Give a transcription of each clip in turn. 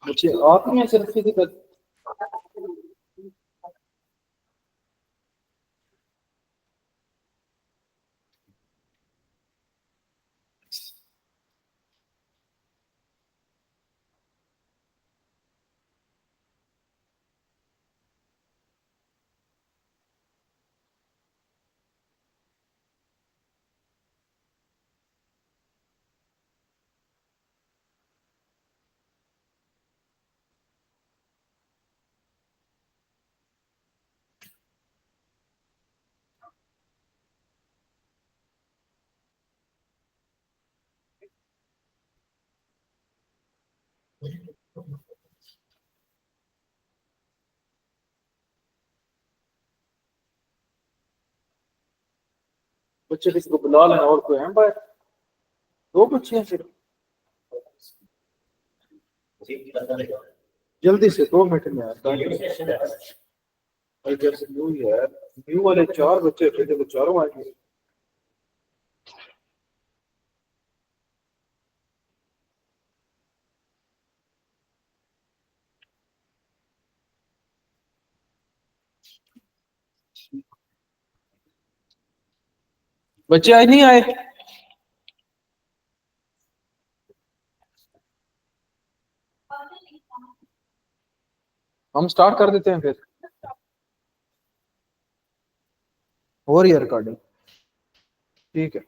मुझे आप में सिर्फ की दिक्कत। बच्चे किसी को बुला लेना, और कोई है बाहर? दो बच्चे हैं सिर्फ। जल्दी से 2 मिनट में आता है। जैसे न्यू है, न्यू वाले 4 बच्चे थे जो चारों आए। बच्चे आज नहीं आए। हम स्टार्ट कर देते हैं फिर। और ये रिकॉर्डिंग ठीक है।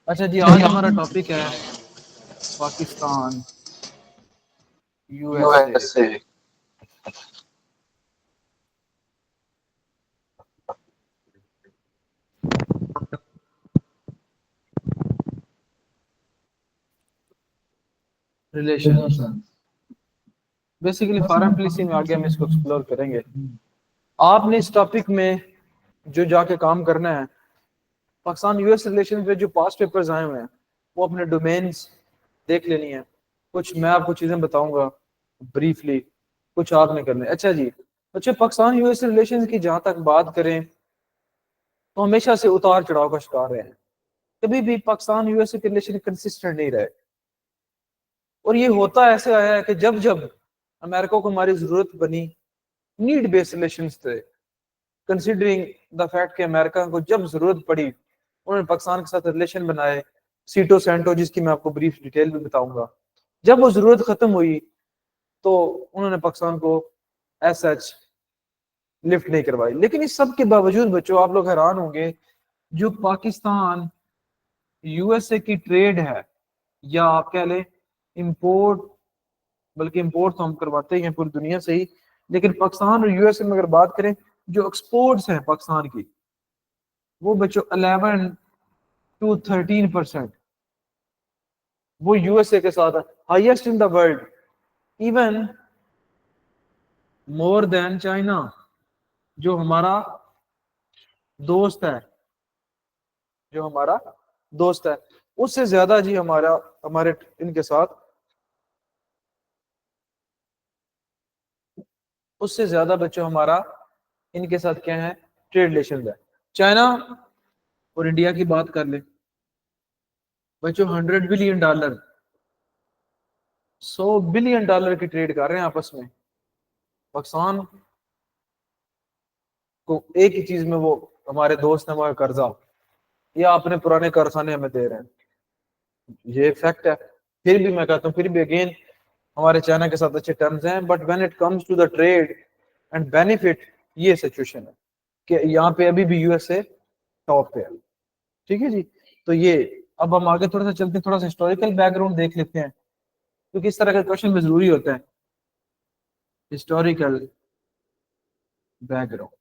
अच्छा जी, आज हमारा टॉपिक है Pakistan USA. Relation basically foreign policy में आगे हम इसको एक्सप्लोर करेंगे। आपने इस टॉपिक में जो जाके काम करना है, पाकिस्तान यूएस रिलेशन पे जो पास्ट पेपर्स आए हुए हैं वो अपने डोमेन्स देख लेनी है। कुछ मैं आपको चीजें बताऊंगा ब्रीफली, कुछ आपने करना है। अच्छा जी, अच्छा पाकिस्तान यूएस रिलेशन की जहां तक बात करें तो हमेशा से उतार चढ़ाव का शिकार रहे हैं। कभी भी पाकिस्तान यूएस के रिलेशन कंसिस्टेंट नहीं रहे, और ये होता ऐसे आया है कि जब जब अमेरिका को हमारी जरूरत बनी, नीड बेस्ड रिलेशन थे, कंसिडरिंग द फैक्ट कि अमेरिका को जब जरूरत पड़ी उन्होंने पाकिस्तान के साथ रिलेशन बनाए, सीटो सेंटो, जिसकी मैं आपको ब्रीफ डिटेल भी बताऊंगा। जब वो जरूरत खत्म हुई तो उन्होंने पाकिस्तान को एज सच लिफ्ट नहीं करवाई। लेकिन इस सब के बावजूद बच्चों, आप लोग हैरान होंगे, जो पाकिस्तान यूएसए की ट्रेड है, या आप कह लें इंपोर्ट, बल्कि इंपोर्ट तो हम करवाते ही हैं पूरी दुनिया से ही, लेकिन पाकिस्तान और यूएसए में अगर बात करें, जो एक्सपोर्ट्स हैं पाकिस्तान की, वो बच्चों 11 to 13% वो यूएसए के साथ highest in the world, even more than China जो हमारा दोस्त है, जो हमारा दोस्त है उससे ज्यादा जी हमारा, हमारे इनके साथ, उससे ज्यादा बच्चों हमारा इनके साथ क्या है, ट्रेड रिलेशन है। चाइना और इंडिया की बात कर ले बच्चों, $100 बिलियन, $100 बिलियन की ट्रेड कर रहे हैं आपस में। पाकिस्तान को एक ही चीज में वो हमारे दोस्त हैं, वो कर्जा, या अपने पुराने कारखाने हमें दे रहे हैं, ये फैक्ट है। फिर भी मैं कहता हूँ, फिर भी अगेन हमारे चाइना के साथ अच्छे टर्म्स हैं, but when it comes to the trade and benefit, ये सिचुएशन है कि यहाँ पे अभी भी यूएसए टॉप पे है। ठीक है जी। तो ये, अब हम आगे थोड़ा सा चलते हैं, थोड़ा सा हिस्टोरिकल बैकग्राउंड देख लेते हैं, क्योंकि इस तरह के क्वेश्चन में जरूरी होता है। Historical background.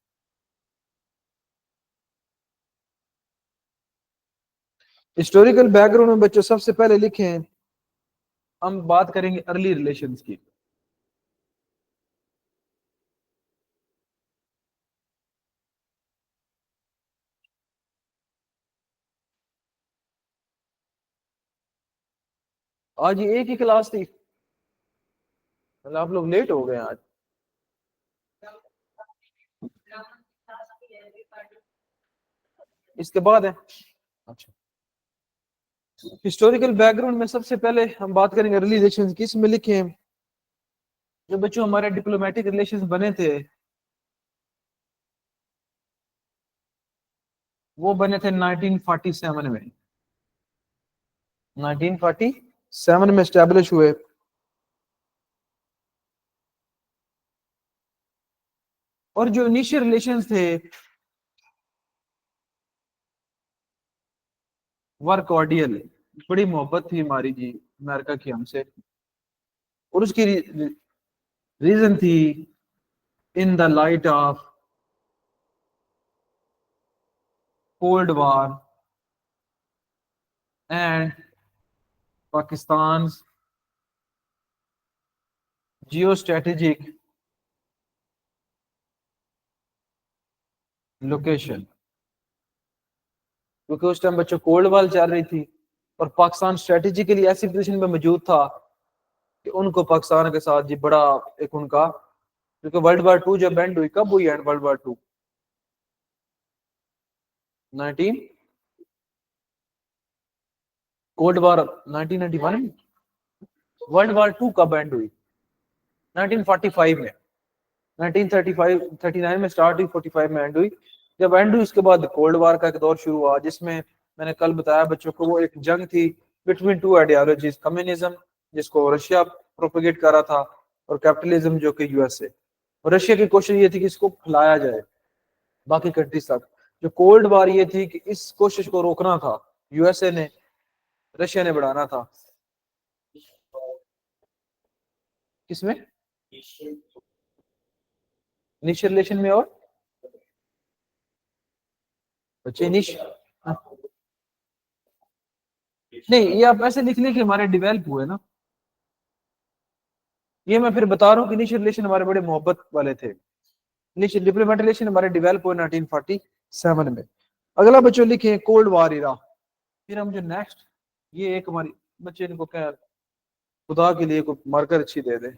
हिस्टोरिकल बैकग्राउंड में बच्चों सबसे पहले लिखे हैं, हम बात करेंगे अर्ली रिलेशंस की। आज ये एक ही क्लास थी, मतलब आप लोग लेट हो गए आज। इसके बाद है, अच्छा, हिस्टोरिकल बैकग्राउंड में सबसे पहले हम बात करेंगे अर्ली रिलेशंस की। इसमें लिखे हैं जो बच्चों हमारे डिप्लोमेटिक रिलेशंस बने थे, वो बने थे 1947 में। 1947 में स्टैब्लिश हुए। और जो इनिशियल रिलेशंस थे वर कॉर्डियल, बड़ी मोहब्बत थी हमारी जी अमेरिका की हमसे। और उसकी रीजन थी in the light of cold war and Pakistan geo strategic location. क्योंकि उस टाइम बच्चों कोल्ड वॉर चल रही थी और पाकिस्तान स्ट्रेटेजिकली ऐसी पोजीशन में मौजूद था कि उनको पाकिस्तान के साथ जी बड़ा एक उनका, क्योंकि वर्ल्ड वार टू जब एंड हुई, कब हुई end world war two? 19 cold war 1991 में। वर्ल्ड वार टू कब एंड हुई? 1945 में। 1935 39 में स्टार्ट हुई, 45 में एंड हुई। जब एंड हुई उसके बाद कोल्ड वार का एक दौर शुरू हुआ, जिसमें मैंने कल बताया बच्चों को वो एक जंग थी बिटवीन टू आइडियोलॉजीज, कम्युनिज्म जिसको रशिया प्रोपेगेट कर रहा था और कैपिटलिज्म जो कि यूएसए। और रशिया की कोशिश ये थी कि इसको फैलाया जाए बाकी कंट्रीज तक। जो कोल्ड वार ये थी कि इस कोशिश को रोकना था यूएसए ने, रशिया ने बढ़ाना था। किसमें? इनिशियल रिलेशन में। और बच्चे नहीं, ये आप ऐसे लिख लें कि हमारे डिवेल्प हुए ना। ये मैं फिर बता रहा हूँ कि इनिशियल रिलेशन हमारे बड़े मोहब्बत वाले थे। इनिशियल डिप्लोमेटिक रिलेशन हमारे डिवेल्प हुए 1947 में। अगला बच्चों लिखे कोल्ड वार इरा। फिर हम जो नेक्स्ट, ये एक हमारी बच्चे इनको क्या खुदा के लिए को मार्कर अच्छी दे दे।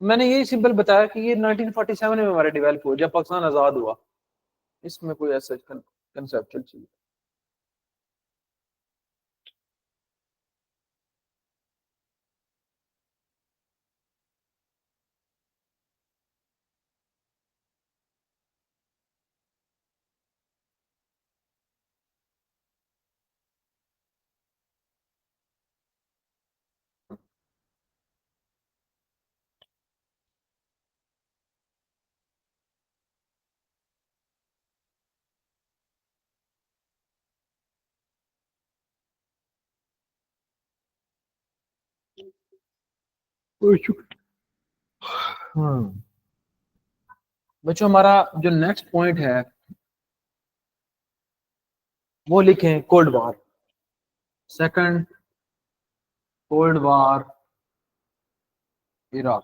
मैंने यही सिंपल बताया कि ये 1947 में हमारे डेवलप हुआ जब पाकिस्तान आजाद हुआ। इसमें कोई ऐसा कंसेप्चुअल चीज। हम्म, बच्चों हमारा जो नेक्स्ट पॉइंट है वो लिखें cold war, second cold war Iraq.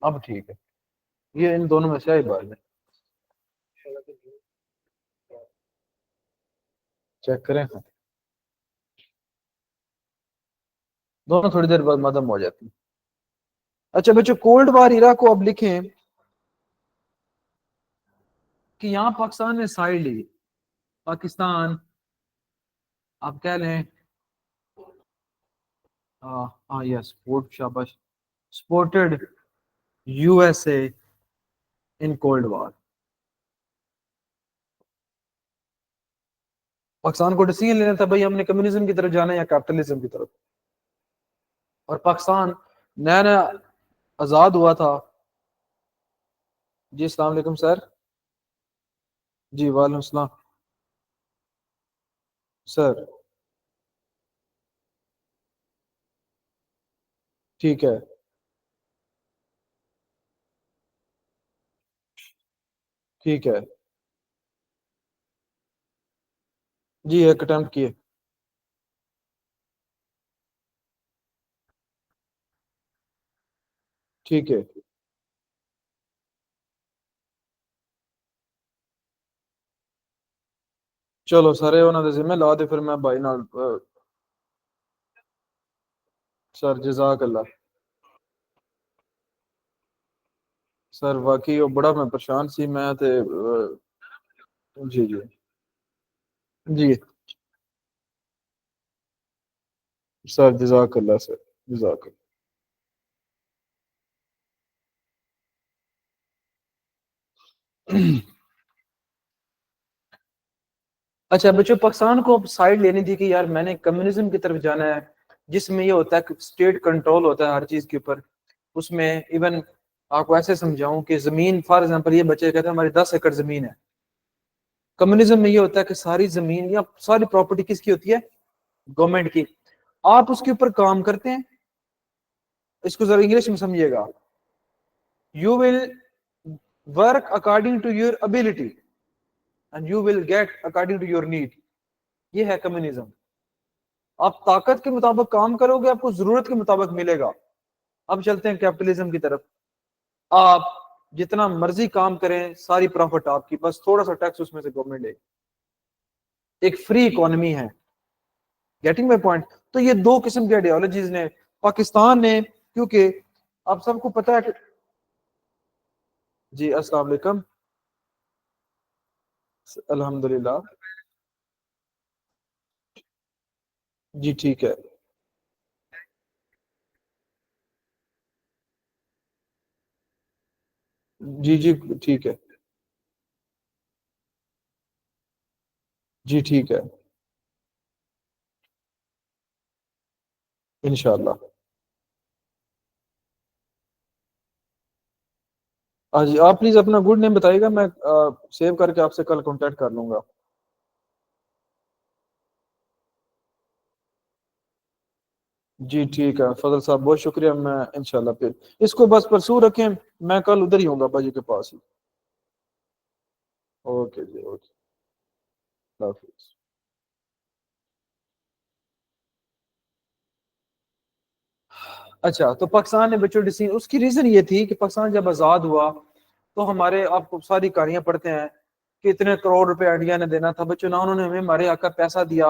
अब ठीक है, ये इन दोनों में से आई बात है, चेक करें। दोनों थोड़ी देर बाद खत्म हो जाती है। अच्छा बच्चों, कोल्ड वार इराक को अब लिखें कि यहाँ पाकिस्तान ने साइड ली। पाकिस्तान, आप कह लें, हाँ यस, स्पोर्ट, शाबाश, supported USA in cold war. Pakistan को डिसीजन लेना था भाई हमने कम्युनिज्म की तरफ जाना है या कैपिटलिज्म की तरफ। और पाकिस्तान नया नया आजाद हुआ था। जी अस्सलाम वालेकुम सर। जी वालेकुम सलाम सर। ठीक है। ठीक है। जी एक अटेम्प्ट किए। ठीक है। चलो सारे उन्होंने दे जिम्मे ला दे फिर मैं भाई नाल सर जजाक अल्लाह। सर वाकई वो बड़ा मैं परेशान सी मैं ते जी जी जी सर जजाक अल्लाह सर जजाक अल्लाह। अच्छा बच्चों पाकिस्तान को अब साइड लेनी थी कि यार मैंने कम्युनिज्म की तरफ जाना है जिसमें ये होता है कि स्टेट कंट्रोल होता है हर चीज के ऊपर। उसमें इवन आपको ऐसे समझाऊं कि जमीन फॉर एग्जांपल ये बच्चे कहते हैं हमारी 10 एकड़ जमीन है। कम्युनिज्म में ये होता है कि सारी जमीन या सारी प्रॉपर्टी किसकी होती है? गवर्नमेंट की। आप उसके ऊपर काम करते हैं। इसको जरा इंग्लिश में समझिएगा। You will work according to your ability and you will get according to your need. ये है कम्युनिज्म। आप ताकत के मुताबिक काम करोगे आपको जरूरत के मुताबिक मिलेगा। अब चलते हैं कैपिटलिज्म की तरफ। आप जितना मर्जी काम करें सारी प्रॉफिट आपकी बस थोड़ा सा टैक्स उसमें से गवर्नमेंट लेगी। एक फ्री इकोनॉमी है। Getting my point. तो ये दो किस्म की आइडियोलॉजीज ने पाकिस्तान ने क्योंकि आप सबको पता है कि जी अस्सलाम वालेकुम। अल्हम्दुलिल्लाह। जी ठीक है। जी जी ठीक है। जी ठीक है। इंशाल्लाह। हाँ जी आप प्लीज अपना गुड नेम बताइएगा मैं सेव करके आपसे कल कांटेक्ट कर लूंगा। जी ठीक है फजल साहब बहुत शुक्रिया मैं इंशाल्लाह फिर इसको बस परसू रखें। मैं कल उधर ही हूँ बाबा जी के पास ही। ओके जी ओके। अल्लाह हाफिज। अच्छा तो पाकिस्तान ने बच्चों डिसीजन उसकी रीजन ये थी कि पाकिस्तान जब आजाद हुआ तो हमारे आपको सारी कहानियां पढ़ते हैं कि इतने करोड़ रुपए इंडिया ने देना था बच्चों ना उन्होंने हमें हमारे आका पैसा दिया।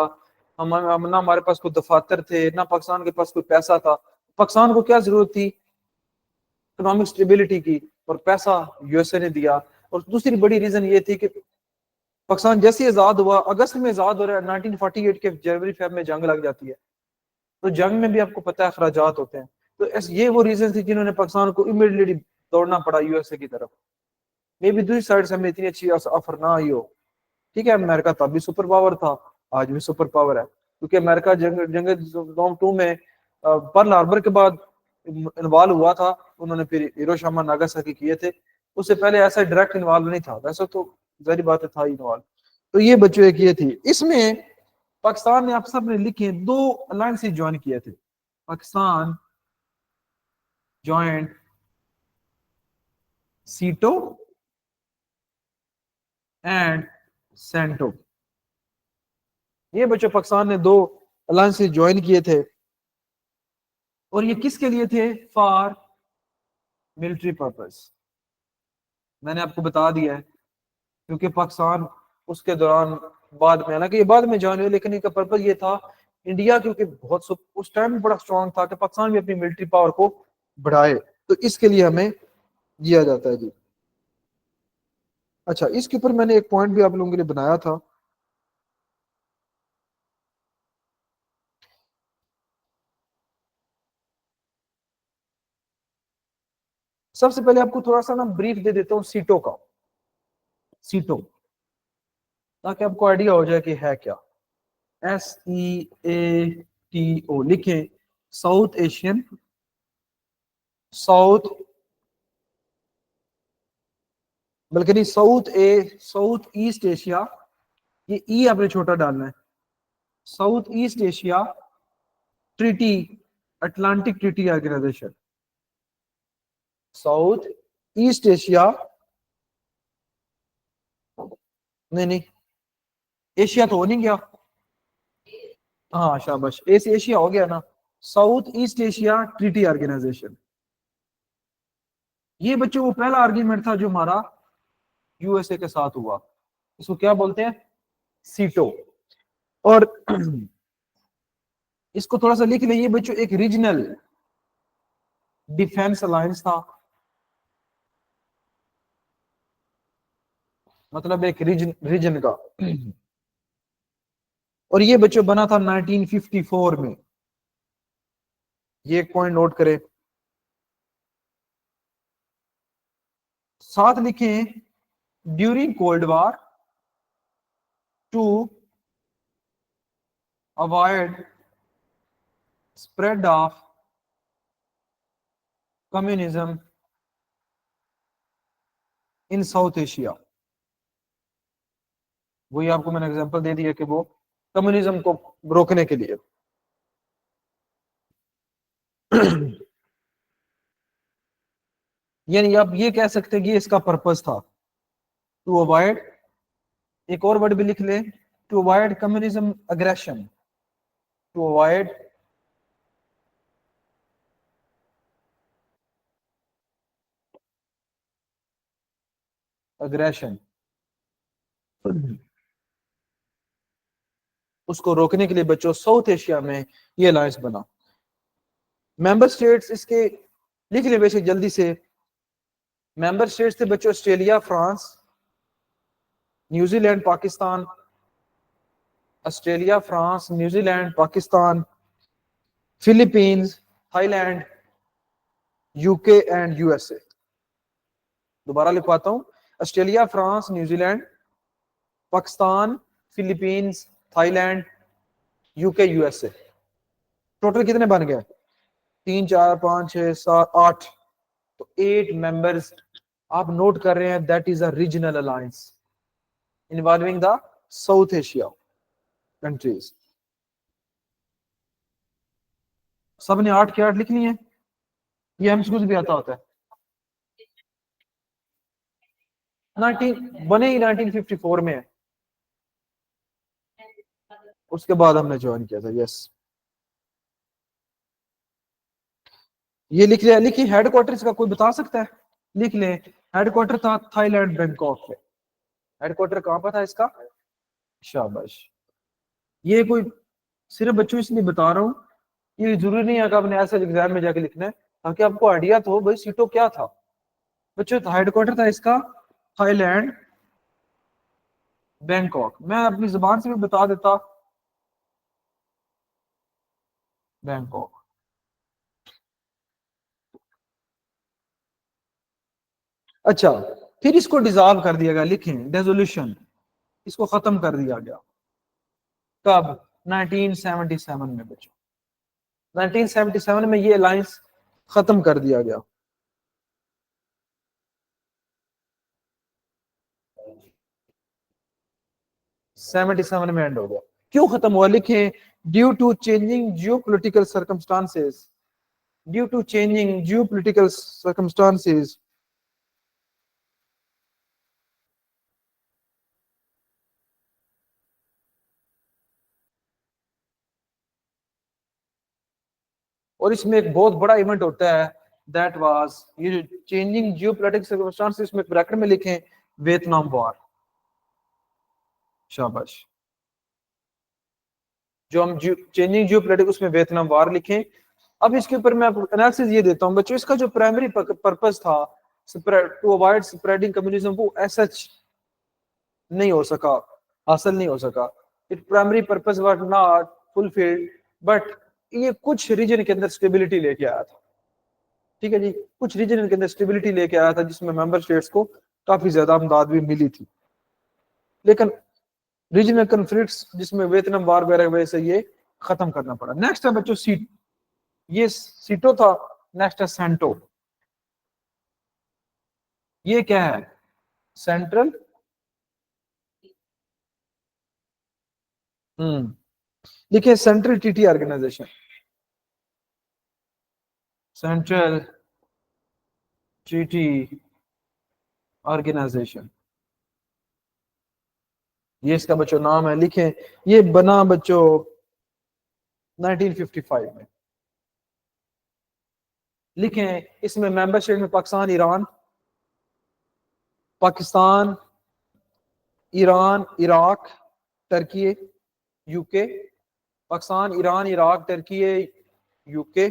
हम ना हमारे पास कोई दफातर थे ना पाकिस्तान के पास कोई पैसा था। पाकिस्तान को क्या जरूरत थी? इकोनॉमिक स्टेबिलिटी की। और पैसा यूएसए ने दिया। और दूसरी बड़ी रीजन ये थी कि पाकिस्तान जैसे ही आजाद हुआ अगस्त में आजाद हो रहा है 1948 के जनवरी फेब में जंग लग जाती है। तो जंग में भी आपको पता है अखराजात होते हैं। तो ये वो रीजन थी जिन्होंने पाकिस्तान को इमीडिएटली दौड़ना पड़ा यूएसए की तरफ। मे भी दूसरी साइड से हमें इतनी अच्छी ऑफर ना आई हो। ठीक है अमेरिका तब भी सुपर पावर था। आज भी सुपर पावर है क्योंकि अमेरिका जंग जंग जोम टू में पर्ल हार्बर के बाद इन्वॉल्व हुआ था। उन्होंने फिर हिरोशिमा नागासाकी किए थे। उससे पहले ऐसा डायरेक्ट इन्वॉल्व नहीं था वैसे तो जारी बात है था इन्वॉल्व। तो ये बच्चों एक ये थी इसमें पाकिस्तान ने आप सब ने लिखे दो अलायंसेस ज्वाइन किए थे। पाकिस्तान ज्वाइंट सीटो एंड सेंटो। ये बच्चों पाकिस्तान ने दो अलायंसेस ज्वाइन किए थे। और ये किसके लिए थे? For military purpose. मैंने आपको बता दिया है क्योंकि पाकिस्तान उसके दौरान बाद में हालांकि ये बाद में ज्वाइन हुए लेकिन इनका पर्पज ये था इंडिया क्योंकि उस टाइम बड़ा स्ट्रांग था कि पाकिस्तान भी अपनी मिलिट्री पावर को बढ़ाए। तो इसके लिए हमें दिया जाता है जी। अच्छा इसके ऊपर मैंने एक पॉइंट भी आप लोगों के लिए बनाया था। सबसे पहले आपको थोड़ा सा ना ब्रीफ दे देता हूँ सीटो का, सीटो, ताकि आपको आइडिया हो जाए कि है क्या। SEATO लिखें, साउथ एशियन, साउथ, बल्कि नहीं, साउथ ईस्ट एशिया, ये ई आपने छोटा डालना है, south east Asia treaty, Atlantic treaty organisation, south east Asia, नहीं नहीं, एशिया तो हो नहीं गया, हाँ शाबाश, एशिया हो गया ना, south east Asia treaty organisation. ये बच्चों वो पहला आर्ग्यूमेंट था जो हमारा यूएसए के साथ हुआ, इसको क्या बोलते हैं, सीटो। और इसको थोड़ा सा लिख लीजिए बच्चों, एक रीजनल डिफेंस अलायंस था, मतलब एक रीजन का। और ये बच्चों बना था 1954 में, ये एक पॉइंट नोट करें। साथ लिखें, during cold war to avoid spread of communism in south Asia. वही आपको मैंने एग्जांपल दे दिया कि वो कम्युनिज्म को रोकने के लिए। यानी आप ये कह सकते हैं कि इसका पर्पस था टू अवॉइड, एक और वर्ड भी लिख ले, to avoid communism aggression, to avoid aggression, उसको रोकने के लिए बच्चों साउथ एशिया में ये अलायंस बना। मेंबर स्टेट्स इसके लिख ले बेशक जल्दी से। मेंबर स्टेट्स थे बच्चों, Australia, France, New Zealand, Pakistan, Australia, France, New Zealand, Pakistan, Philippines, Thailand, UK and USA. दोबारा लिखवाता हूं, Australia, France, New Zealand, Pakistan, Philippines, Thailand, UK, USA. Total कितने बन गए, 3 4 5 6 7 8, तो 8 मेंबर्स आप नोट कर रहे हैं। That is a regional alliance involving the south Asia countries. सबने 8 के 8 लिखनी है, ये एमसीक्यू भी आता होता है। 19 बने ही 1954 में है, उसके बाद हमने ज्वाइन किया था। यस, ये लिख लिया, लिखिए हेडक्वार्टर का कोई बता सकता है, लिख ले। हेडक्वार्टर था थाईलैंड, बैंकॉक में। हेडक्वार्टर कहां पर था इसका, शाबाश। ये कोई सिर्फ बच्चों इसलिए बता रहा हूँ, ये जरूरी नहीं है कि आपने ऐसे एग्जाम में जाके लिखना है, ताकि आपको आइडिया तो हो भाई सीटो क्या था। बच्चों हेडक्वार्टर था इसका थाईलैंड, बैंकॉक। मैं अपनी जुबान से भी बता देता, बैंकॉक। अच्छा, फिर इसको डिजॉल्व कर दिया गया, लिखें डेजोल्यूशन, इसको खत्म कर दिया गया कब, 1977 में बच्चों। 1977 में ये अलायंस खत्म कर दिया गया। 77 में एंड हो गया। क्यों खत्म हुआ, लिखें due to changing geo political circumstances, due to changing geo political circumstances. और इसमें एक बहुत बड़ा इवेंट होता है, दैट वाज, ये जो चेंजिंग जियो पोलिटिकल सर्कमस्टांसेस में ब्रैकेट में लिखें वियतनाम वॉर। शाबाश। जो हम चेंजिंग जियो पोलिटिक्स उसमें वियतनाम वार लिखें। अब इसके ऊपर मैं एनालिसिस ये देता हूं बच्चों, इसका जो प्राइमरी पर्पस था टू अवॉइड स्प्रेडिंग कम्युनिज्म, वो ऐसा नहीं हो सका, हासिल नहीं हो सका। It primary purpose was not fulfilled, but ये कुछ रीजन के अंदर स्टेबिलिटी लेके आया था। ठीक है जी। कुछ रीजन के अंदर स्टेबिलिटी लेके आया था जिसमें मेंबर स्टेट्स को काफी ज्यादा अमदाद भी मिली थी, लेकिन रीजनल कन्फ्लिक्ट्स जिसमें वियतनाम वार वगैरह वजह से ये खत्म करना पड़ा। नेक्स्ट है बच्चों सीट, ये सीटो था। नेक्स्ट है सेंटो, ये क्या है? सेंट्रल, देखिए central treaty organisation, central treaty organisation, ये इसका बच्चों नाम है, लिखें। ये बना बच्चों 1955 में। लिखें इसमें मेंबर स्टेट में Pakistan, Iran, Pakistan, Iran, Iraq, Turkey, UK, Pakistan, Iran, Iraq, Turkey, UK,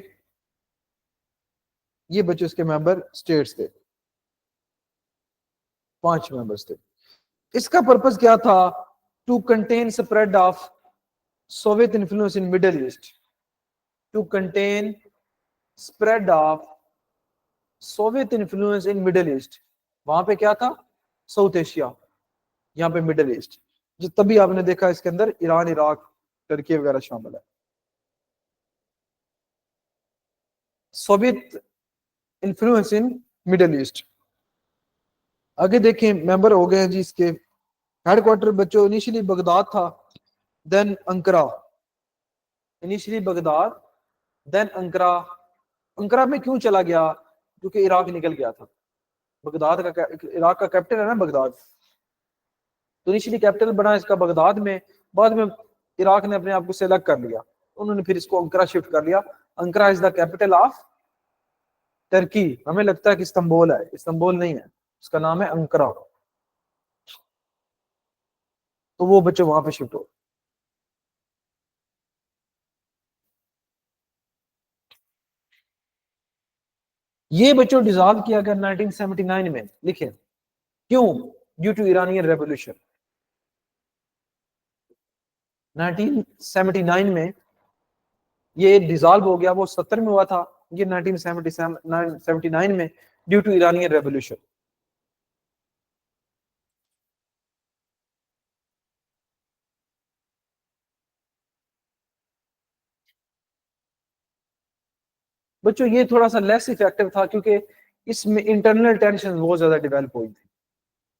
ये बच्चों इसके मेंबर स्टेट्स थे, 5 मेंबर्स थे। इसका पर्पस क्या था? To contain spread of Soviet influence in middle east, to contain spread of Soviet influence in middle east. वहां पे क्या था? साउथ एशिया, यहाँ पे मिडल ईस्ट। जो तभी आपने देखा इसके अंदर ईरान, इराक, टर्की वगैरह शामिल है। Soviet influence in middle east. आगे देखें मेंबर हो गए हैं जी इसके। हेडक्वार्टर बच्चों इनिशियली बगदाद था, देन अंकरा, इनिशियली बगदाद, देन अंकरा। अंकरा में क्यों चला गया? क्योंकि इराक निकल गया था। बगदाद का, इराक का कैपिटल है ना बगदाद, तो इनिशियली कैपिटल बना इसका बगदाद में, बाद में इराक ने अपने आप को से अलग कर लिया, उन्होंने फिर इसको अंकरा शिफ्ट कर लिया। Ankara is the capital of Turkey. हमें लगता है कि इस्तांबुल है, इस्तांबुल नहीं है, उसका नाम है अंकरा। तो वो बच्चे वहां पे शिफ्ट हो। ये बच्चों डिसॉल्व किया गया 1979 में। लिखे क्यों? Due to Iranian revolution. 1979 में ये डिसॉल्व हो गया, वो 70 में हुआ था, ये 1979 में ड्यू टू ईरानियन रेवोल्यूशन। बच्चों ये थोड़ा सा लेस इफेक्टिव था क्योंकि इसमें इंटरनल टेंशन बहुत ज्यादा डेवलप हुई थी।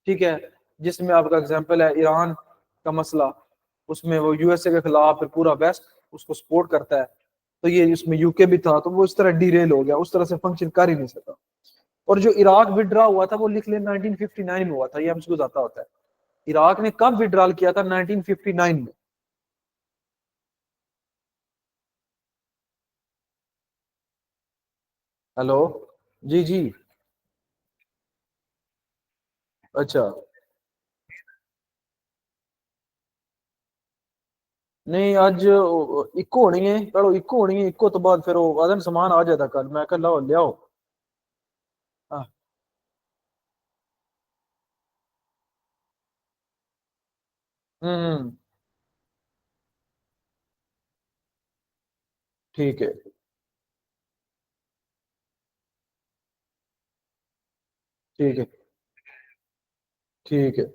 ठीक है, जिसमें आपका एग्जांपल है ईरान का मसला, उसमें वो यूएसए के खिलाफ फिर पूरा वेस्ट उसको सपोर्ट करता है, तो ये इसमें यूके भी था, तो वो इस तरह डीरेल हो गया, उस तरह से फंक्शन कर ही नहीं सका। और जो इराक विड्रॉ हुआ था वो लिख ले 1959 में हुआ था, ये हमको जाता होता है। इराक ने कब विड्रॉल किया था? 1959 में। हेलो, जी जी। अच्छा, नहीं आज इको होनी है, करो इको होनी है, इको तो बाद फिर वो आदम सामान आ जाता कल, मैं कल लाओ ले आओ। हाँ, हम्म, ठीक है, ठीक है, ठीक है।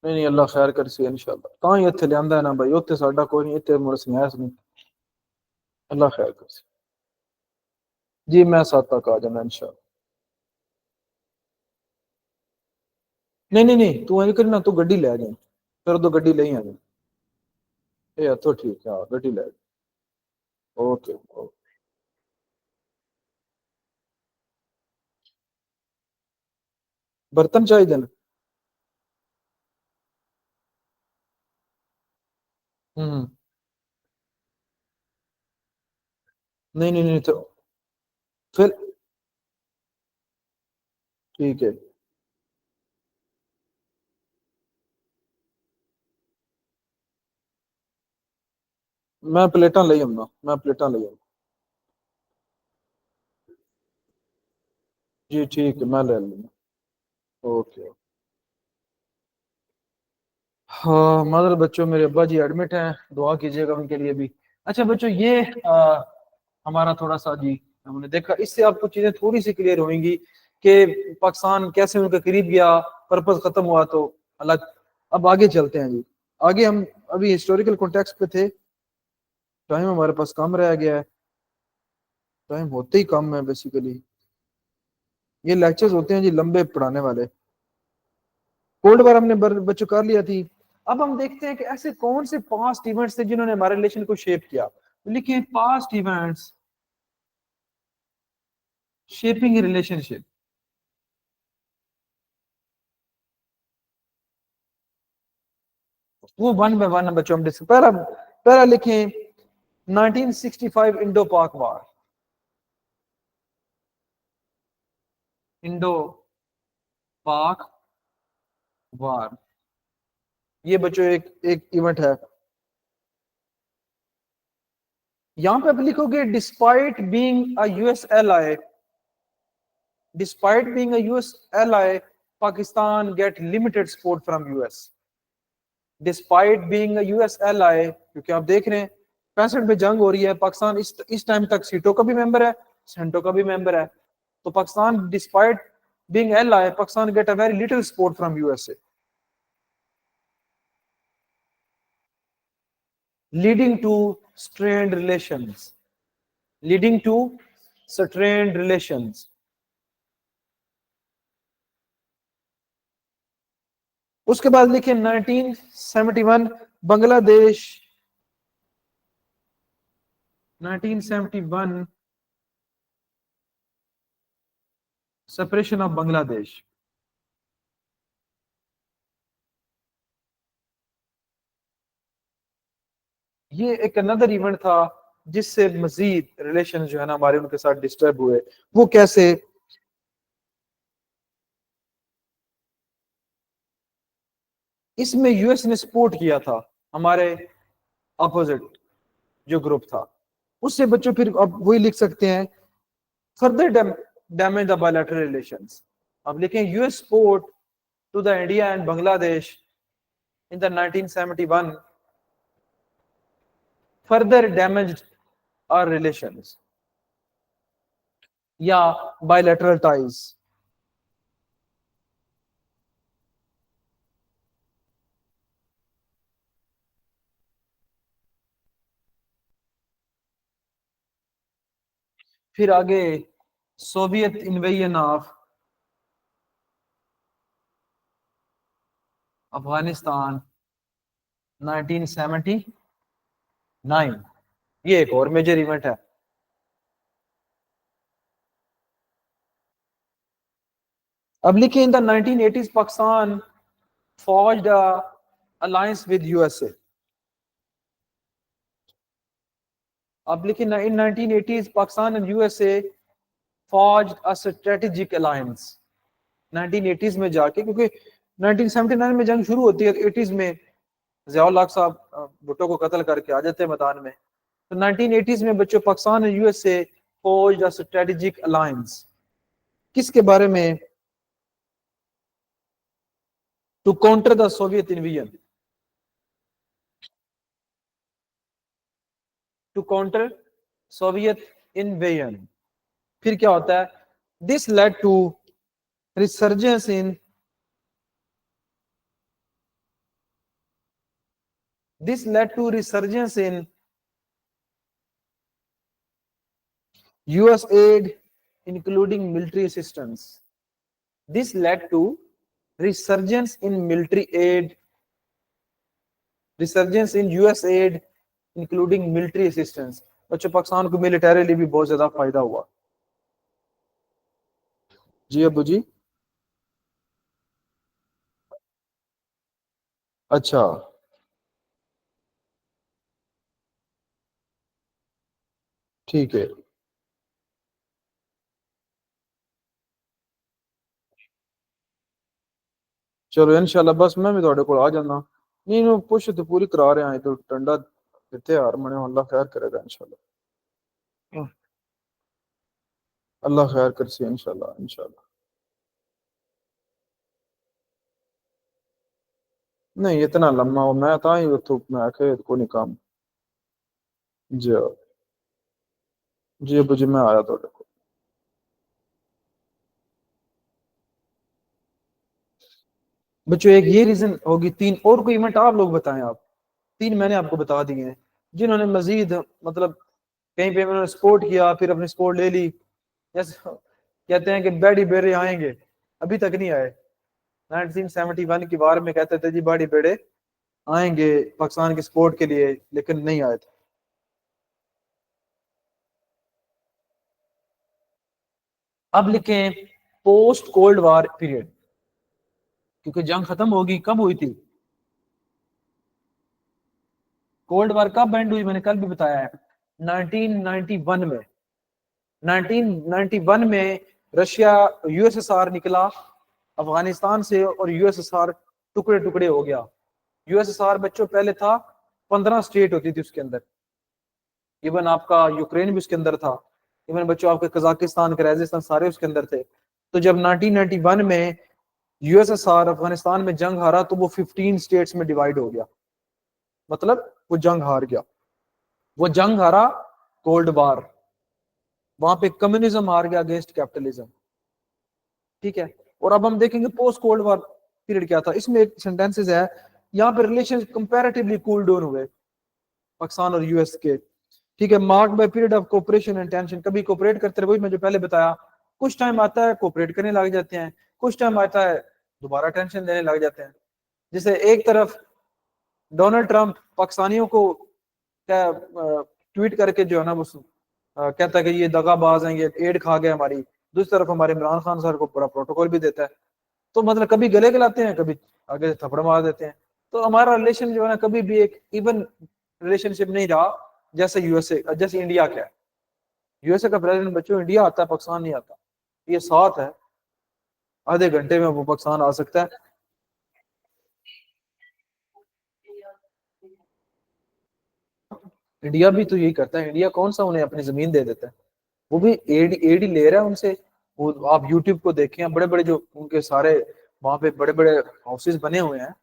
नहीं नहीं, अल्लाह खैर कर सी इंशाल्लाह। कहाँ ही इत्थे लियांदा है ना भाई, उत्थे साडा कोई नहीं, इत्थे मुड़ स्मैस नहीं। अल्लाह खैर कर सी। जी मैं 7 तक आ जाना इंशाल्लाह। नहीं नहीं नहीं, तू ऐ करना, तू गड्डी ले आ जाए, फिर तो गड्डी ले ही आ जाए। ए तो ठीक है, हाँ गड्डी ले आ जाए। Okay okay. बर्तन चाहिए ना? हम्म, नहीं नहीं नहीं, तो फिर ठीक है। मैं प्लेटा ले आऊंगा, मैं प्लेटा ले आऊंगा। जी ठीक है, मैं ले लूंगा। ओके। हाँ मदर बच्चों, मेरे अब्बा जी एडमिट हैं, दुआ कीजिएगा उनके लिए भी। अच्छा बच्चों, ये हमारा थोड़ा सा जी हमने देखा, इससे आपको चीजें थोड़ी सी क्लियर होंगी कि पाकिस्तान कैसे उनके करीब गया, पर्पस खत्म हुआ तो अलग। अब आगे चलते हैं जी। आगे हम अभी हिस्टोरिकल कॉन्टेक्स्ट पे थे, टाइम हमारे पास कम रह गया है, टाइम होते ही कम है बेसिकली। ये लेक्चर्स होते हैं जी लंबे पढ़ाने वाले। कोल्ड वॉर हमने बच्चों कर लिया थी। अब हम देखते हैं कि ऐसे कौन से पास्ट इवेंट्स थे जिन्होंने हमारे रिलेशन को शेप किया। तो लिखिए पास्ट इवेंट्स शेपिंग रिलेशनशिप। वो वन बाय वन बच्चों हम डिस्कस। पहला पहला लिखें 1965 इंडो पाक वार। इंडो पाक वार, ये बच्चों एक एक इवेंट है। यहां पे आप लिखोगे despite being a US ally, despite being a US ally Pakistan get limited support from US. Despite being a US ally, क्योंकि आप देख रहे हैं 65 में जंग हो रही है, पाकिस्तान इस टाइम तक सीटों का भी मेंबर है, सेंटो का भी मेंबर है। तो Pakistan despite being ally Pakistan get a very little support from USA, leading to strained relations, leading to strained relations। उसके बाद लिखे 1971 बांग्लादेश, 1971 सेपरेशन ऑफ बांग्लादेश। ये एक अनदर इवेंट था जिससे मजीद रिलेशन जो है ना हमारे उनके साथ डिस्टर्ब हुए। वो कैसे? इसमें यूएस ने सपोर्ट किया था हमारे अपोजिट जो ग्रुप था, उससे बच्चों फिर अब वही लिख सकते हैं further damage the bilateral relations. अब लिखें US support to the India and Bangladesh in the 1971 further damaged our relations या bilateral ties। फिर आगे सोवियत इन्वेजन ऑफ अफगानिस्तान 1979, ये एक और मेजर इवेंट है। अब लिखिए in the 1980s Pakistan forged a alliance with USA। अब लिखिए इन 1980s Pakistan and USA forged a strategic alliance। 1980s में जाके, क्योंकि 1979 में जंग शुरू होती है, 80s में ज़ियाउल हक साहब भुट्टो को कत्ल करके आ जाते हैं मैदान में। तो 1980s में बच्चों पाकिस्तान और USA forged a strategic alliance। किसके बारे में? To counter the Soviet invasion, to counter Soviet invasion. फिर क्या होता है? This led to resurgence in this led to resurgence in US aid including military assistance. This led to resurgence in military aid, resurgence in US aid including military assistance। बच्चों पाकिस्तान को militarily भी बहुत ज्यादा फायदा हुआ। जी अबू जी। अच्छा ठीक है, चलो इंशाल्लाह बस मैं भी थोड़े को आ जाना। नहीं नो पुश तो पूरी करा रहे हैं तो टंडा देते यार मने, अल्लाह खैर करेगा इंशाल्लाह। अल्लाह खैर कर सी इंशाल्लाह इंशाल्लाह। नहीं इतना लम्बा हो मैं था ही तो मैं आखे को नहीं काम। जी जी अबू जी मैं आया तो देखो। बच्चों एक ये रीजन होगी, तीन और कोई इवेंट आप लोग बताएं आप। तीन मैंने आपको बता दिए हैं जिन्होंने मजीद मतलब कहीं पे उन्होंने सपोर्ट किया फिर अपनी सपोर्ट ले ली। जैसे कहते हैं कि बैडी बेड़े आएंगे, अभी तक नहीं आए। 1971 की वार में कहते थे जी बैडी बेड़े आएंगे पाकिस्तान की सपोर्ट के लिए, लेकिन नहीं आए थे। अब लिखें पोस्ट कोल्ड वार पीरियड, क्योंकि जंग खत्म होगी कब हुई थी, कोल्ड वार कब एंड हुई, मैंने कल भी बताया है 1991 में। 1991 में रशिया यूएसएसआर निकला अफगानिस्तान से और यूएसएसआर टुकड़े टुकड़े हो गया। यूएसएसआर बच्चों पहले था 15 स्टेट होती थी उसके अंदर, इवन आपका यूक्रेन भी उसके अंदर था, इवन बच्चों आपके कजाकिस्तान किर्गिस्तान सारे उसके अंदर थे। तो जब 1991 में यूएसएसआर अफगानिस्तान में जंग हारा तो वो 15 स्टेट्स में डिवाइड हो गया, मतलब वो जंग हार गया। वो जंग हारा कोल्ड वार, वहां पे कम्युनिज्म हार गया अगेंस्ट कैपिटलिज्म। ठीक है। और अब हम देखेंगे पोस्ट कोल्ड वार पीरियड क्या था। इसमें एक सेंटेंसेस है, यहाँ पे रिलेशन कंपैरेटिवली कूल डाउन हुए पाकिस्तान और यूएस के। ठीक है। Mark bye period of cooperation and tension, कभी कोऑपरेट करते रहे, वही मैं जो पहले बताया, कुछ टाइम आता है कोऑपरेट करने लग जाते हैं, कुछ टाइम आता है दोबारा टेंशन देने लग जाते हैं। जैसे एक तरफ डोनाल्ड ट्रंप पाकिस्तानियों को क्या ट्वीट करके जो है ना वो कहता है कि ये दगाबाज हैं, ये एड खा गए हमारी। दूसरी तरफ हमारे इमरान खान सर को पूरा प्रोटोकॉल भी देता है। तो मतलब कभी गले गलाते हैं, कभी आगे से थप्पड़ मार देते हैं। तो हमारा रिलेशन जो है ना कभी भी एक इवन रिलेशनशिप नहीं रहा, जैसे यूएसए जैसे इंडिया का है। यूएसए का प्रेसिडेंट बच्चों इंडिया आता है, पाकिस्तान नहीं आता। ये साथ है, आधे घंटे में वो पाकिस्तान आ सकता है। इंडिया भी तो यही करता है, इंडिया कौन सा उन्हें अपनी जमीन दे देता है, वो भी एड ही ले रहा है उनसे। वो आप यूट्यूब को देखें, बड़े बड़े जो उनके सारे वहां पे बड़े बड़े हाउसेस बने हुए हैं,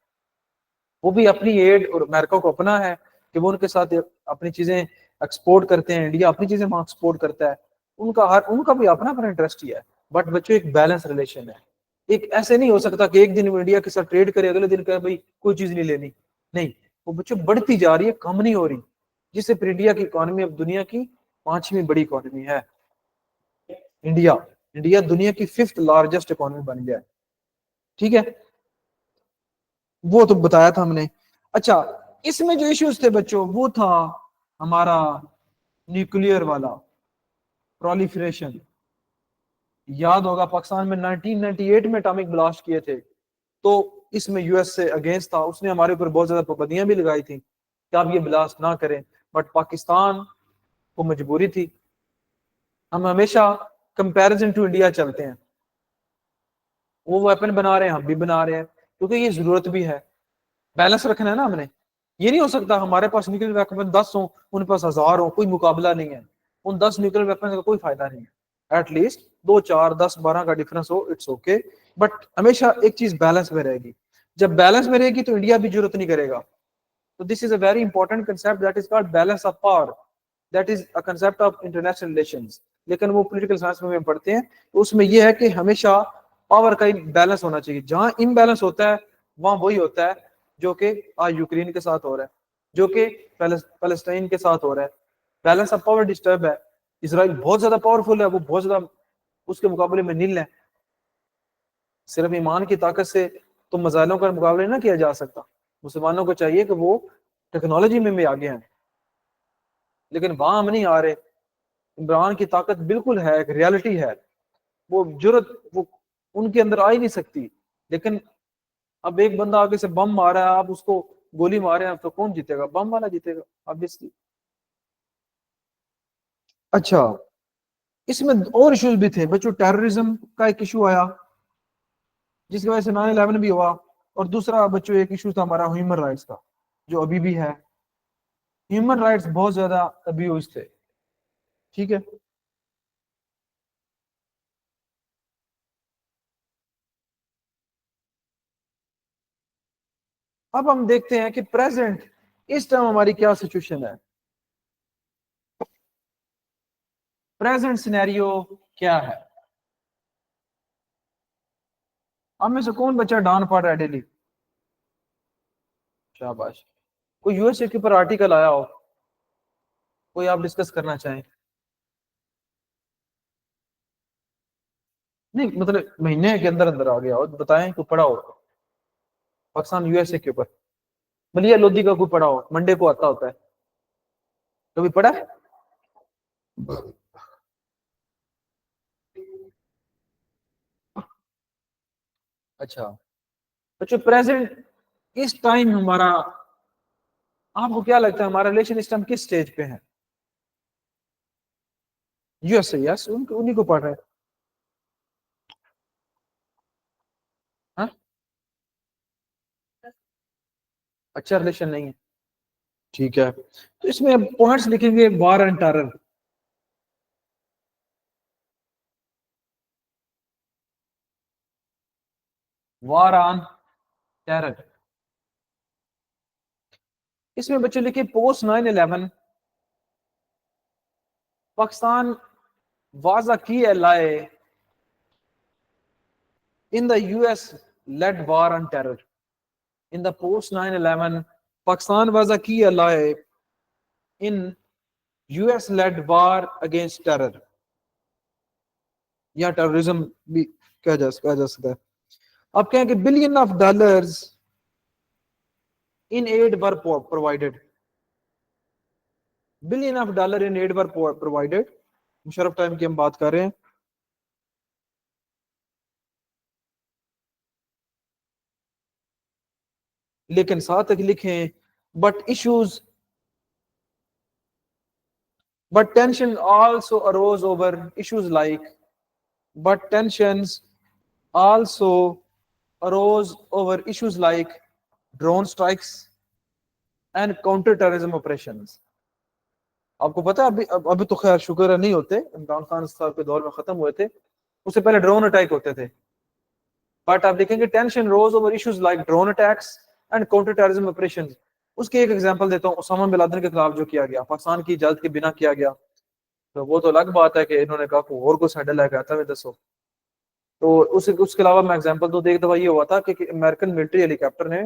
वो भी अपनी एड, और अमेरिका को अपना है कि वो उनके साथ अपनी चीजें एक्सपोर्ट करते हैं, इंडिया अपनी चीजें वहां एक्सपोर्ट करता है। उनका भी अपना अपना इंटरेस्ट ही है। बट बच्चों एक बैलेंस रिलेशन है। एक ऐसे नहीं हो सकता कि एक दिन वो इंडिया के साथ ट्रेड करे, अगले दिन कहे भाई कोई चीज नहीं लेनी। नहीं, वो बच्चों बढ़ती जा रही है, कम नहीं हो रही। जिससे फिर इंडिया की इकोनॉमी अब दुनिया की पांचवी बड़ी इकोनॉमी है। इंडिया इंडिया दुनिया की फिफ्थ लार्जेस्ट इकोनॉमी बन गया है। ठीक है। वो तो बताया था हमने। अच्छा, इसमें जो इश्यूज थे बच्चों वो था हमारा न्यूक्लियर वाला प्रोलिफरेशन। याद होगा पाकिस्तान में 1998 में एटॉमिक ब्लास्ट किए थे, तो इसमें यूएस से अगेंस्ट था, उसने हमारे ऊपर बहुत ज्यादा पाबंदियां भी लगाई थी कि आप ये ब्लास्ट ना करें। बट पाकिस्तान को मजबूरी थी। हम हमेशा कंपैरिजन टू इंडिया चलते हैं, वो वेपन बना रहे हैं हम भी बना रहे हैं, क्योंकि ये जरूरत भी है। बैलेंस रखना है ना हमने। ये नहीं हो सकता हमारे पास न्यूक्लियर वेपन 10 हो, उन पास 1000 हो, कोई मुकाबला नहीं है। उन 10 न्यूक्लियर वेपन का कोई फायदा नहीं है। एटलीस्ट 2 4 10 12 का डिफरेंस हो, इट्स ओके। बट हमेशा एक चीज बैलेंस में रहेगी। जब बैलेंस में रहेगी तो इंडिया भी जरूरत नहीं करेगा। तो this is a very important concept that is called balance of power. That is a concept of international relations. लेकिन वो पॉलिटिकल साइंस में पढ़ते हैं, तो उसमें यह है कि हमेशा पावर का बैलेंस होना चाहिए। जहां इम्बैलेंस होता है वहां वही होता है जो कि आज यूक्रेन के साथ हो रहा है, जो कि पैलेस्टाइन के साथ हो रहा है। बैलेंस ऑफ पावर डिस्टर्ब है। इसराइल बहुत ज्यादा पावरफुल है, वो बहुत ज्यादा उसके मुकाबले में नील है। सिर्फ ईमान की ताकत से तो मजाइलों का मुकाबला ना किया जा सकता। मुसलमानों को चाहिए कि वो टेक्नोलॉजी में भी आगे हैं, लेकिन वहां हम नहीं आ रहे। इमरान की ताकत बिल्कुल है, एक रियलिटी है। वो जरूरत वो उनके अंदर आ ही नहीं सकती। लेकिन अब एक बंदा आगे से बम मारा है, आप उसको गोली मारे हैं, तो कौन जीतेगा? बम वाला जीतेगा ऑब्वियसली। अच्छा, इसमें और इश्यूज भी थे बच्चों। टेररिज्म का एक इशू आया जिसकी वजह से 9/11 भी हुआ। और दूसरा बच्चों एक इशू था हमारा ह्यूमन राइट्स का, जो अभी भी है। ह्यूमन राइट्स बहुत ज्यादा अब्यूज थे। ठीक है। अब हम देखते हैं कि प्रेजेंट इस टाइम हमारी क्या सिचुएशन है। प्रेजेंट सिनेरियो क्या है? हम में से कौन बच्चा डॉन पढ़ रहा है डेली? शाबाश। कोई यूएसए के ऊपर आर्टिकल आया हो, कोई आप डिस्कस करना चाहें? नहीं मतलब महीने के अंदर अंदर आ गया हो तो बताएं, कोई पढ़ा हो पाकिस्तान यूएसए के ऊपर। मलिया लोधी का कोई पढ़ा हो, मंडे को आता होता है, कभी पढ़ा है? अच्छा। बच्चों प्रेजेंट इस टाइम हमारा, आपको क्या लगता है हमारा रिलेशन इस टाइम किस स्टेज पे है? यूएसए, यस, उन्हीं को पढ़ रहे हैं। हाँ? अच्छा रिलेशन नहीं है, ठीक है। तो इसमें पॉइंट्स लिखेंगे, war and terror. War on terror. इसमें बच्चे लिखे post 9/11 Pakistan was a key ally in the US led war on terror. In the post 9/11, Pakistan was a key ally in US led war against terror, या terrorism भी कहा जा सकता है। अब कहें कि billion of dollars in aid were provided, billion of dollar in aid were provided. Musharraf time की हम बात कर रहे हैं। लेकिन साथ तक लिखें but issues, but tension also arose over issues like, but tensions also arose over issues like drone strikes and counter terrorism operations. आपको पता है अभी तो खैर शुक्र है नहीं होते, इमरान खान साहब के दौर में खत्म हुए थे, उससे पहले ड्रोन अटैक होते थे। बट आप देखेंगे tension rose over issues like drone attacks and counter terrorism operations. उसकी एक एग्जांपल देता हूँ, उसामा बिन लादेन के खिलाफ जो किया गया, पाकिस्तान की इजाजत के बिना किया गया, तो वो तो अलग बात है कि इन्होंने कहा को और को साइडल लगा था, दसो। तो उसके अलावा मैं एग्जांपल तो एक दफा ये हुआ था कि अमेरिकन मिलिट्री हेलीकॉप्टर ने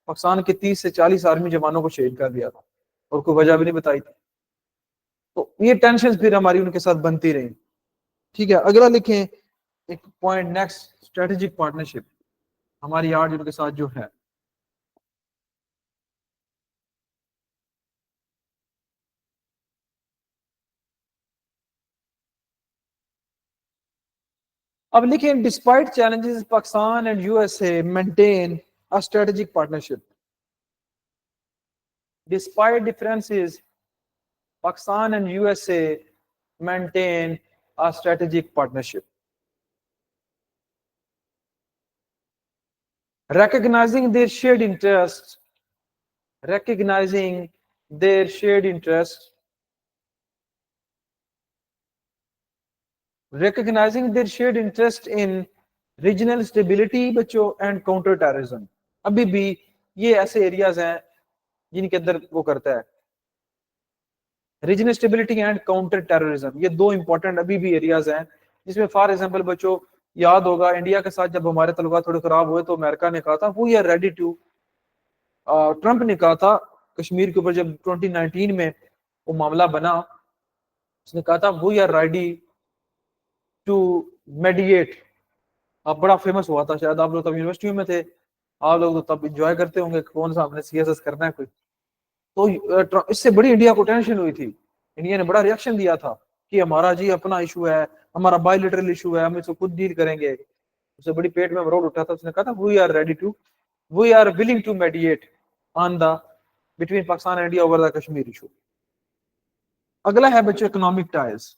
पाकिस्तान के 30 से 40 आर्मी जवानों को शहीद कर दिया था और कोई वजह भी नहीं बताई थी। तो ये टेंशन फिर हमारी उनके साथ बनती रही। ठीक है, अगला लिखें एक पॉइंट नेक्स्ट, स्ट्रेटेजिक पार्टनरशिप हमारी आज उनके साथ जो है। अब लिखें despite challenges Pakistan and USA maintain a strategic partnership. Despite differences Pakistan and USA maintain a strategic partnership. Recognizing their shared interests, recognizing their shared interests, recognizing their shared interest in regional stability बच्चों and counter terrorism. अभी भी ये ऐसे areas हैं जिनके अंदर वो करता है, regional stability and counter terrorism, ये दो इंपॉर्टेंट अभी भी एरियाज हैं जिसमें फॉर एग्जांपल बच्चों याद होगा इंडिया के साथ जब हमारे तल्लुकात थोड़े खराब हुए तो अमेरिका ने कहा था we are ready to, Trump ने कहा था कश्मीर के ऊपर जब 2019 में वो मामला बना, उसने कहा था we are ready to mediate. अब बड़ा फेमस हुआ था, शायद आप लोग तब यूनिवर्सिटी में थे, आप लोग तो तब इंजॉय करते होंगे कौन सा हमने सीएसएस करना है कोई। तो इससे बड़ी इंडिया को टेंशन हुई थी, इंडिया ने बड़ा रिएक्शन दिया था कि हमारा जी अपना इशू है, हमारा बायलिटरल इशू है, हम इसको खुद डील करेंगे। उससे बड़ी पेट में मरोड़ उठा था, उसने कहा था we are ready to, we are willing to mediate on the between Pakistan and India over the Kashmir issue. अगला है बच्चों इकोनॉमिक टाइज।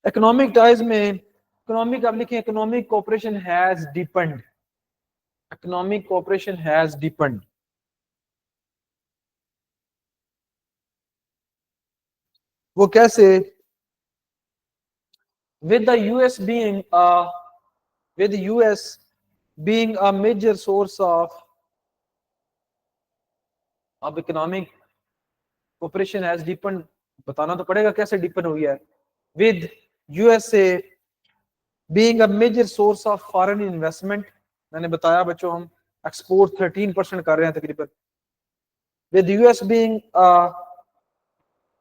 इकोनॉमिक टाइज में इकोनॉमिक आप लिखें economic cooperation has deepened, economic cooperation has deepened. वो कैसे? with the US being a with the US being a major source of अब economic cooperation has deepen, बताना तो पड़ेगा कैसे डीपन हुई है, with USA being a major source of foreign investment. मैंने बताया बच्चों हम एक्सपोर्ट 13% कर रहे हैं तकरीबन, with US being a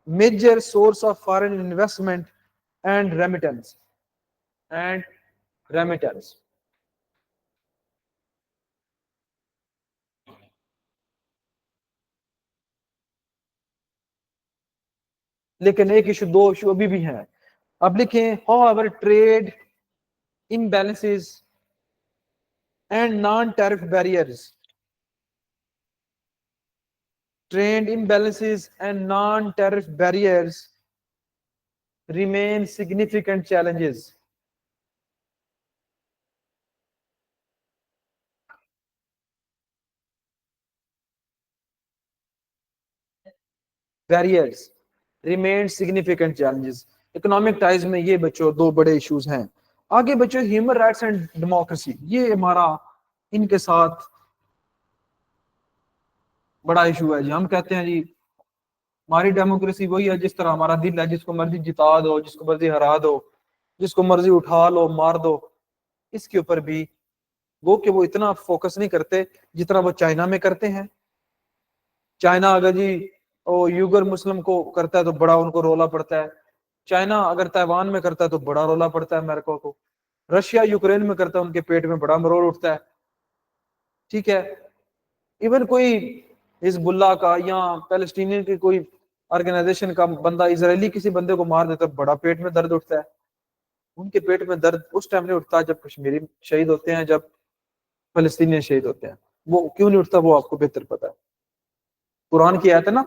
major source of foreign investment and remittance and remittance। लेकिन एक इशू, दो इशू अभी भी हैं। अब लिखें, however trade imbalances and non-tariff barriers, trade imbalances and non-tariff barriers remain significant challenges। barriers remain significant challenges। Economic ties में ये बच्चों दो बड़े इश्यूज हैं। आगे बच्चों ह्यूमन राइट्स एंड डेमोक्रेसी, ये हमारा इनके साथ बड़ा इशू है जी। हम कहते हैं जी हमारी डेमोक्रेसी वही है जिस तरह हमारा दिल है, जिसको मर्जी जिता दो, जिसको मर्जी हरा दो, जिसको मर्जी उठा लो मार दो। इसके ऊपर भी वो इतना फोकस नहीं करते जितना वो चाइना में करते हैं। चाइना अगर जी वो यूगर मुस्लिम को करता है तो बड़ा उनको रोला पड़ता है, चाइना अगर ताइवान में करता है तो बड़ा रोला पड़ता है अमेरिका को, रशिया यूक्रेन में करता है उनके पेट में बड़ा मरोड़ उठता है। ठीक है, इवन कोई हिजबुल्ला का या पैलेस्टीनियन की कोई ऑर्गेनाइजेशन का बंदा इजरायली किसी बंदे को मार देता है, बड़ा पेट में दर्द उठता है। उनके पेट में दर्द उस टाइम नहीं उठता जब कश्मीरी शहीद होते हैं, जब फलस्तीनी शहीद होते हैं। वो क्यों नहीं उठता वो आपको बेहतर पता है। कुरान की आयत है ना,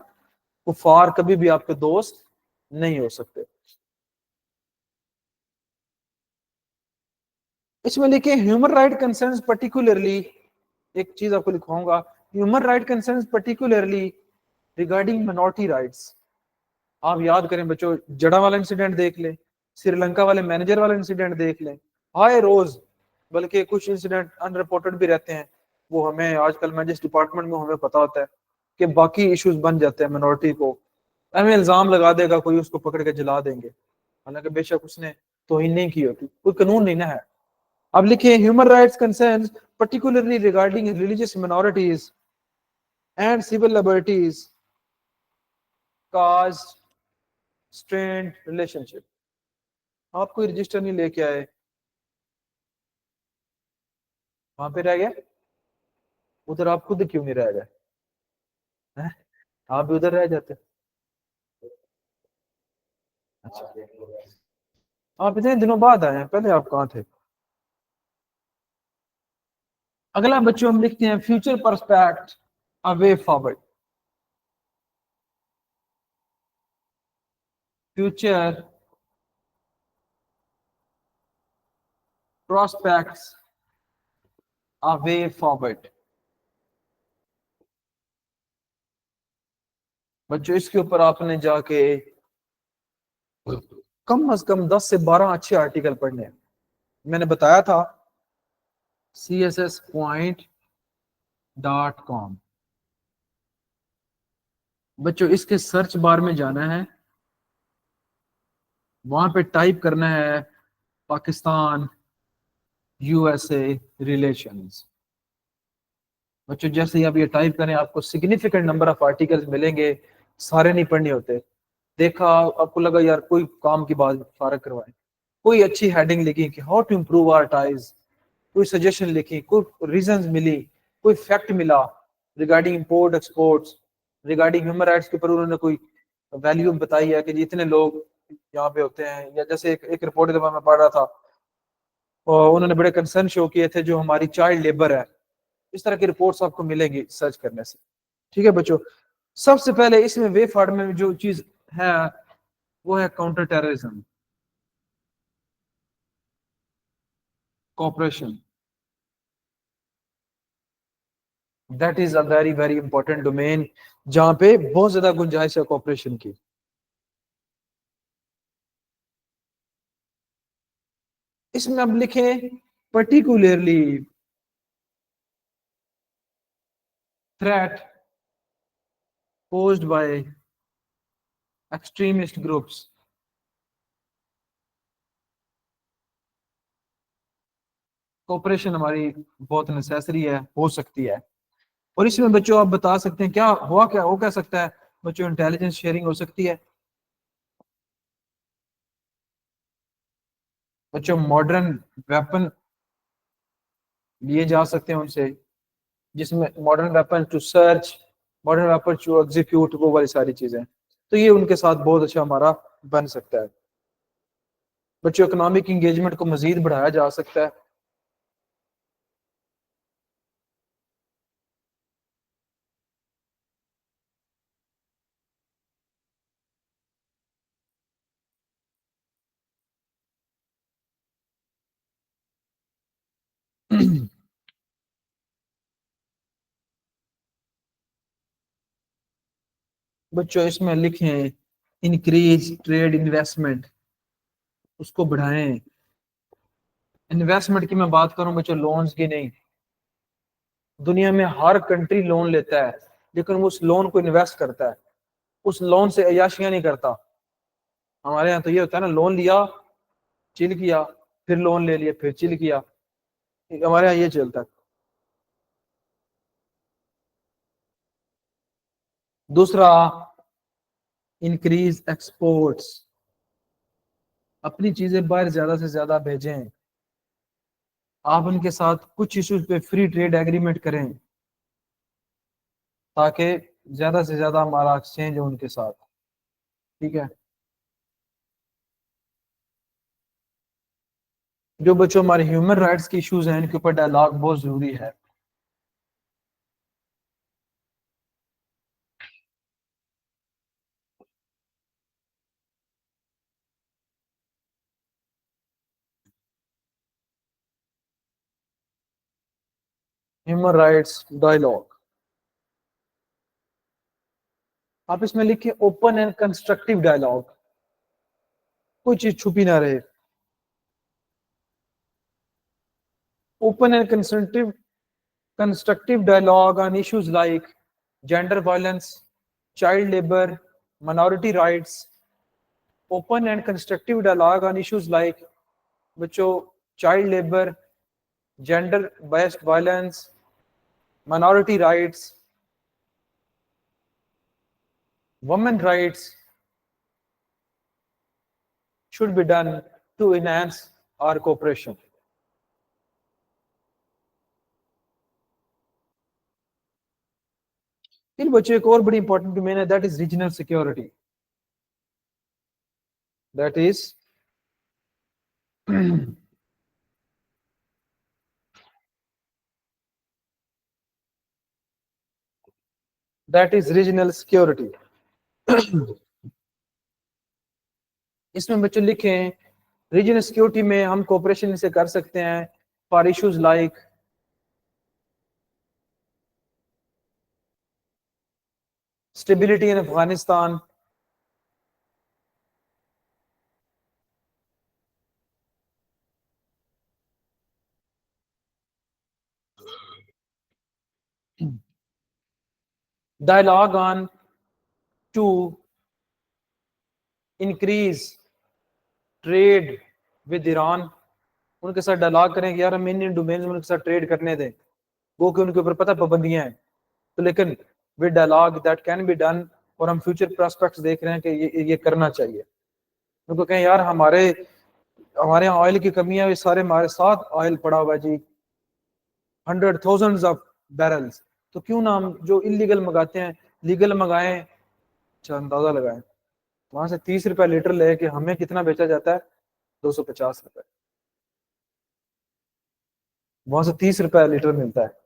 कुफार कभी भी आपके दोस्त नहीं हो सकते। इसमें लिखे ह्यूमन राइट कंसर्न्स पर्टिकुलरली, एक चीज आपको लिखवाऊंगा, human right concerns particularly regarding minority rights. आप याद करें बच्चों, जड़ा वाला इंसिडेंट देख लें, श्रीलंका वाले मैनेजर वाला इंसिडेंट देख लें, आए रोज, बल्कि कुछ इंसिडेंट अनरिपोर्टेड भी रहते हैं। वो हमें आजकल मैं जिस डिपार्टमेंट में हमें पता होता है कि बाकी इश्यूज बन जाते हैं मिनोरिटी को, हमें इल्जाम लगा देगा कोई, उसको पकड़ के जला देंगे, हालांकि बेशक उसने तौहीन नहीं की होती, कोई कानून नहीं ना है। अब लिखिए human rights concerns particularly regarding religious minorities and civil liberties cause strained relationship. आप कोई रजिस्टर नहीं लेके आए, वहां पे रह गया, उधर आप खुद क्यों नहीं रह गए हैं? आप भी उधर रह जाते। अच्छा, आप इतने दिनों बाद आए हैं, पहले आप कहाँ थे? अगला बच्चों हम लिखते हैं future perspective away forward. Future prospects away forward. बच्चों इसके ऊपर आपने जाके कम अज कम 10 से 12 अच्छे आर्टिकल पढ़ने हैं। मैंने बताया था csspoint.com। बच्चों इसके सर्च बार में जाना है, वहां पे टाइप करना है पाकिस्तान यूएसए रिलेशंस। बच्चों जैसे ही आप ये टाइप करें आपको सिग्निफिकेंट नंबर ऑफ आर्टिकल्स मिलेंगे, सारे नहीं पढ़ने होते। देखा आपको लगा यार कोई काम की बात फारग करवाए, कोई अच्छी हेडिंग लिखी कि how to improve our ties, कोई सजेशन लिखी, कोई रीजंस मिली, कोई फैक्ट मिला regarding import exports, regarding human rights के ऊपर उन्होंने कोई वैल्यू बताई है कि जितने लोग यहाँ पे होते हैं, या जैसे एक रिपोर्ट जब मैं पढ़ रहा था और उन्होंने बड़े कंसर्न शो किए थे जो हमारी चाइल्ड लेबर है। इस तरह की रिपोर्ट्स आपको मिलेंगी सर्च करने से। ठीक है बच्चों, सबसे पहले इसमें वे फॉर्ड में जो चीज है वो है counter terrorism cooperation. That is a very very important domain जहां पे बहुत ज्यादा गुंजाइश है कॉपरेशन की। इसमें अब लिखें particularly threat posed by extremist groups. Cooperation हमारी बहुत नेसेसरी है, हो सकती है। और इसमें बच्चों आप बता सकते हैं क्या हो क्या सकता है बच्चों? इंटेलिजेंस शेयरिंग हो सकती है बच्चों, मॉडर्न वेपन लिए जा सकते हैं उनसे, जिसमें modern weapon to search, modern weapon to execute, वो वाली सारी चीजें। तो ये उनके साथ बहुत अच्छा हमारा बन सकता है बच्चों। इकोनॉमिक इंगेजमेंट को मजीद बढ़ाया जा सकता है। बच्चों इसमें लिखें इंक्रीज ट्रेड इन्वेस्टमेंट, उसको बढ़ाएं। इन्वेस्टमेंट की मैं बात करूं बच्चों, लोन्स की नहीं। दुनिया में हर कंट्री लोन लेता है, लेकिन वो उस लोन को इन्वेस्ट करता है, उस लोन से अय्याशियां नहीं करता। हमारे यहाँ तो ये होता है ना, लोन लिया, चिल किया, फिर लोन ले लिया, फिर चिल किया। हमारे यहाँ ये चलता है। दूसरा, इंक्रीज एक्सपोर्ट्स, अपनी चीजें बाहर ज्यादा से ज्यादा भेजें। आप उनके साथ कुछ इश्यूज पे फ्री ट्रेड एग्रीमेंट करें, ताकि ज्यादा से ज्यादा हमारा एक्सचेंज हो उनके साथ। ठीक है। जो बच्चों हमारे ह्यूमन राइट्स के इश्यूज हैं, इनके ऊपर डायलॉग बहुत जरूरी है। ह्यूमन राइट्स डायलॉग, आप इसमें लिखिए ओपन एंड कंस्ट्रक्टिव डायलॉग, कोई चीज छुपी ना रहे। Open and constructive dialogue on issues like gender violence, child labor, minority rights. Open and constructive dialogue on issues like बच्चों child labor, gender based violence, minority rights, women rights should be done to enhance our cooperation. फिर बच्चों एक और बड़ी important domain है, that is regional security. That is that is regional security. इसमें बच्चों लिखें रीजनल सिक्योरिटी में हम कोऑपरेशन से कर सकते हैं for issues like stability in Afghanistan, dialogue on to increase trade with Iran. उनके साथ डायलॉग करें कि यार हम इंडियन डोमेन में उनके साथ ट्रेड करने दें, वो कि उनके ऊपर पता पाबंदियां हैं, तो लेकिन with dialogue that can be done. और हम फ्यूचर प्रोस्पेक्ट्स देख रहे हैं कि ये करना चाहिए। उनको कहें यार हमारे हमारे यहाँ ऑयल की कमी है, ये सारे हमारे साथ ऑयल पड़ा हुआ है जी, 100,000 ऑफ बैरल्स, तो क्यों ना हम जो इलीगल मंगाते हैं लीगल मंगाएं। अच्छा अंदाजा लगाएं, वहां से 30 रुपए लीटर लेके हमें कितना बेचा जाता है? 250 रुपए। वहां से 30 रुपए लीटर मिलता है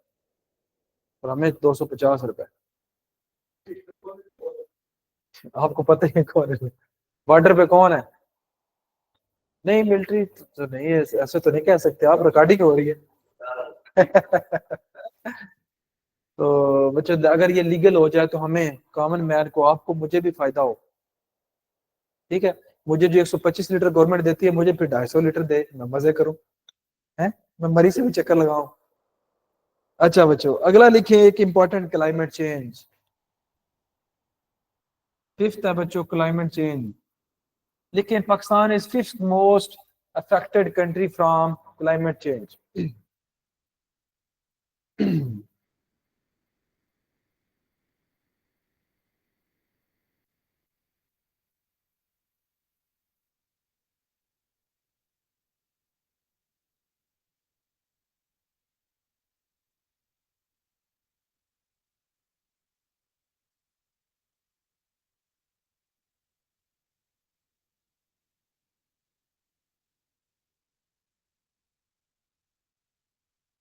और हमें 250 रुपए। आपको पता ही है कौन है बॉर्डर पे कौन है? नहीं मिलिट्री तो नहीं है, ऐसे तो नहीं कह सकते आप, रिकॉर्डिंग हो रही है। तो बच्चों अगर ये लीगल हो जाए तो हमें कॉमन मैन को, आपको मुझे भी फायदा हो। ठीक है, मुझे जो 125 लीटर गवर्नमेंट देती है, मुझे फिर 250 लीटर दे, मैं मजे करूं, है मैं मरी से भी चक्कर लगाऊं। अच्छा बच्चों अगला लिखिए एक इंपॉर्टेंट क्लाइमेट चेंज। फिफ्थ है बच्चों क्लाइमेट चेंज, लेकिन Pakistan is fifth most affected country from climate change.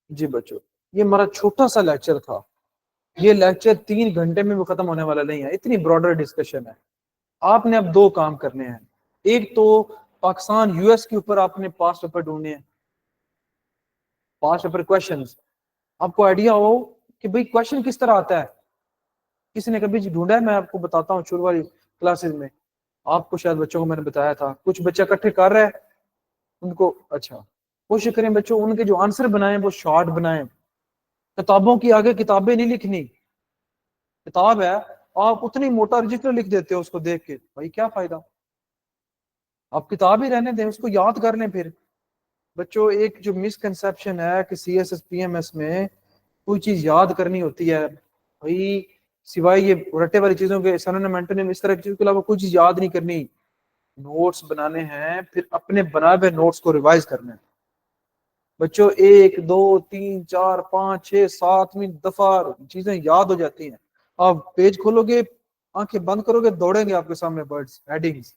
जी बच्चों, ये हमारा छोटा सा लेक्चर था। ये लेक्चर 3 घंटे में भी खत्म होने वाला नहीं है, इतनी ब्रॉडर डिस्कशन है। आपने अब 2 काम करने हैं। एक तो पाकिस्तान यूएस के ऊपर आपने पास्ट पेपर ढूंढने हैं, पास्ट पेपर क्वेश्चंस। आपको आइडिया हो कि भाई क्वेश्चन किस तरह आता है, किसी ने कभी ढूंढा है? मैं आपको बताता हूँ, शुरू वाली क्लासेस में आपको शायद बच्चों को मैंने बताया था, कुछ बच्चे इकट्ठे कर रहे हैं उनको। अच्छा, कोशिश करें बच्चों उनके जो आंसर बनाए वो शॉर्ट बनाएं। किताबों की आगे किताबें नहीं लिखनी। किताब है, आप उतनी मोटा रजिस्टर लिख देते हो उसको देख के, भाई क्या फायदा? आप किताब ही रहने दें, उसको याद कर लें। फिर बच्चों एक जो मिसकंसेप्शन है कि सीएसएस पीएमएस में कोई चीज याद करनी होती है, भाई सिवाय ये रट्टे वाली चीजों के, सनोनिम एंटोनिम इस तरह की चीजों के अलावा कोई चीज याद नहीं करनी। नोट्स बनाने हैं, फिर अपने बनाए हुए नोट्स को रिवाइज करना है। बच्चों 1 2 3 4 5 6 7वीं दफा चीजें याद हो जाती हैं। आप पेज खोलोगे, आंखें बंद करोगे, दौड़ेंगे आपके सामने वर्ड्स, हेडिंग्स।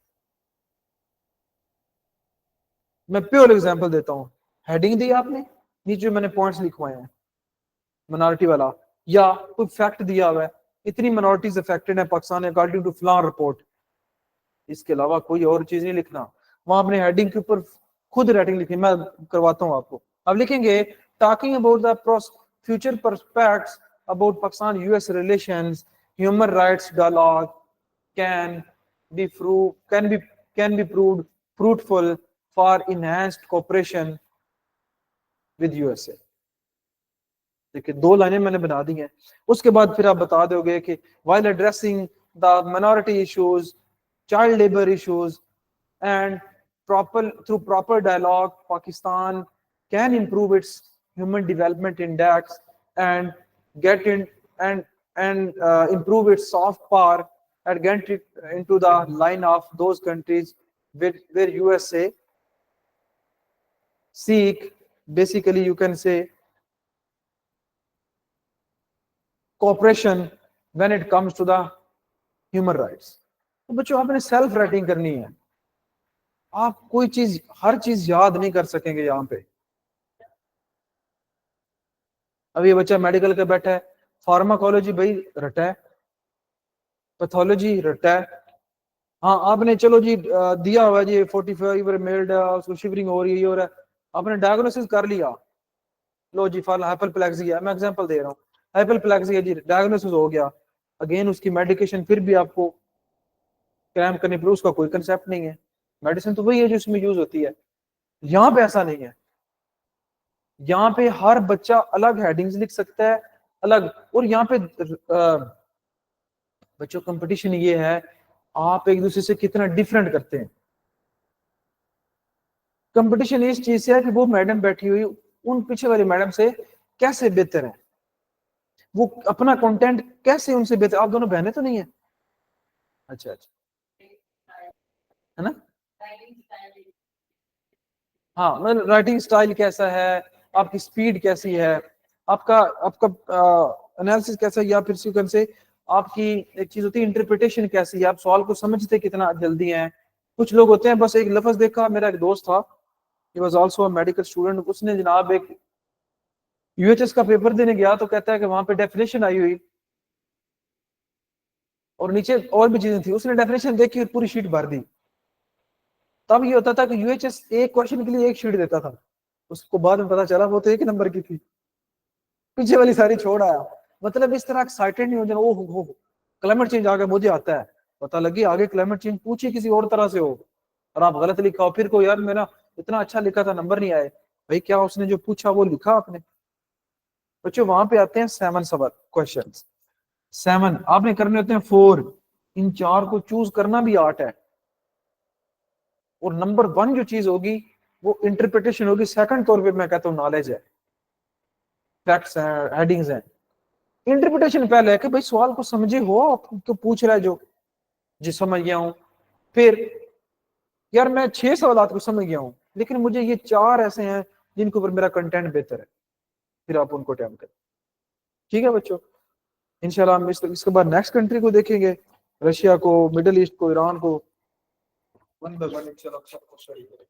मैं प्योर एग्जांपल देता हूँ। हेडिंग दी आपने, नीचे मैंने पॉइंट्स लिखवाए हैं मिनॉरिटी वाला, या कोई फैक्ट दिया हुआ है, इतनी मिनॉरिटीज अफेक्टेड है पाकिस्तान अकॉर्डिंग टू फलान रिपोर्ट, इसके अलावा कोई और चीज नहीं लिखना। वहां अपने हेडिंग के ऊपर खुद राइटिंग लिखनी, मैं करवाता हूँ आपको। अब लिखेंगे talking about the future prospects about Pakistan US relations, human rights dialogue can be can be proved fruitful for enhanced cooperation with USA. देखिए 2 लाइनें मैंने बना दी हैं। उसके बाद फिर आप बता दोगे कि while addressing the minority issues, child labor issues and proper dialogue, Pakistan can improve its human development index and get in and improve its soft power and get it into the line of those countries where USA seek, basically you can say, cooperation when it comes to the human rights। तो बच्चों आपने self writing करनी है। आप कोई चीज, हर चीज याद नहीं कर सकेंगे यहाँ पे। अब ये बच्चा मेडिकल के बैठा है, फार्माकोलॉजी भाई रटा है, पैथोलॉजी रटा है। हाँ आपने चलो जी दिया हुआ जी 45 मेल्ड, उसको शिवरिंग हो रही है, ये हो रहा है, आपने डायग्नोसिस कर लिया, लो जी फॉर हाइपरप्लेक्सिया, मैं एग्जांपल दे रहा हूँ, हाइपरप्लेक्सिया जी डायग्नोसिस हो गया। अगेन उसकी मेडिकेशन फिर भी आपको क्रैम करने पर, उसका कोई कंसेप्ट नहीं है, मेडिसिन तो वही है जो इसमें यूज होती है। यहाँ पे ऐसा नहीं है। यहाँ पे हर बच्चा अलग हेडिंग्स लिख सकता है, अलग। और यहाँ पे बच्चों कंपटीशन ये है, आप एक दूसरे से कितना डिफरेंट करते हैं। कंपटीशन इस चीज से है कि वो मैडम बैठी हुई उन पीछे वाली मैडम से कैसे बेहतर है, वो अपना कंटेंट कैसे उनसे बेहतर। आप दोनों बहनें तो नहीं है? अच्छा अच्छा, है ना? हाँ मतलब राइटिंग स्टाइल कैसा है, आपकी स्पीड कैसी है, आपका आपका एनालिसिस कैसा है, या फिर सिक्वेंस से आपकी एक चीज होती है इंटरप्रिटेशन कैसी है, आप सवाल को समझते कितना जल्दी हैं। कुछ लोग होते हैं बस एक लफ्ज देखा, मेरा एक दोस्त था, he was also a medical student, उसने जनाब एक यूएचएस का पेपर देने गया तो कहता है कि वहां पे डेफिनेशन आई हुई और नीचे और भी चीजें थी, उसने डेफिनेशन देखी और पूरी शीट भर दी। तब ये होता था कि यूएचएस एक क्वेश्चन के लिए एक शीट देता था, उसको बाद में पता चला वो तो 1 नंबर की थी, पीछे वाली सारी छोड़ आया। मतलब इस तरह एक्साइटेड नहीं हो जाना, ओह हो क्लाइमेट चेंज आ गया मुझे आता है, पता लगी आगे क्लाइमेट चेंज पूछिए किसी और तरह से हो और आप गलत लिखा हो, फिर को यार मेरा इतना अच्छा लिखा था नंबर नहीं आए। भाई क्या उसने जो पूछा वो लिखा आपने? बच्चों वहां पे आते हैं 7 सवाल क्वेश्चन, 7 आपने करने होते हैं 4। इन चार को चूज करना भी आर्ट है। और नंबर वन जो चीज होगी वो इंटरप्रिटेशन होगी। सेकंड तौर पे मैं कहता हूँ नॉलेज है, फैक्ट्स हैं, हेडिंग्स हैं। इंटरप्रिटेशन पहले है कि भाई सवाल को समझे हो, तो पूछ रहा है जो जी समझ गया हूं। फिर यार मैं 6 सवाल को समझ गया हूं, लेकिन मुझे ये चार ऐसे हैं जिनके ऊपर मेरा कंटेंट बेहतर है, फिर आप उनको अटेम्प्ट करें। ठीक है बच्चों, इंशाल्लाह हम इसके बाद नेक्स्ट कंट्री को देखेंगे, रशिया को, मिडिल ईस्ट को, ईरान को, वन बाय वन इंशाल्लाह सबको स्टडी करेंगे।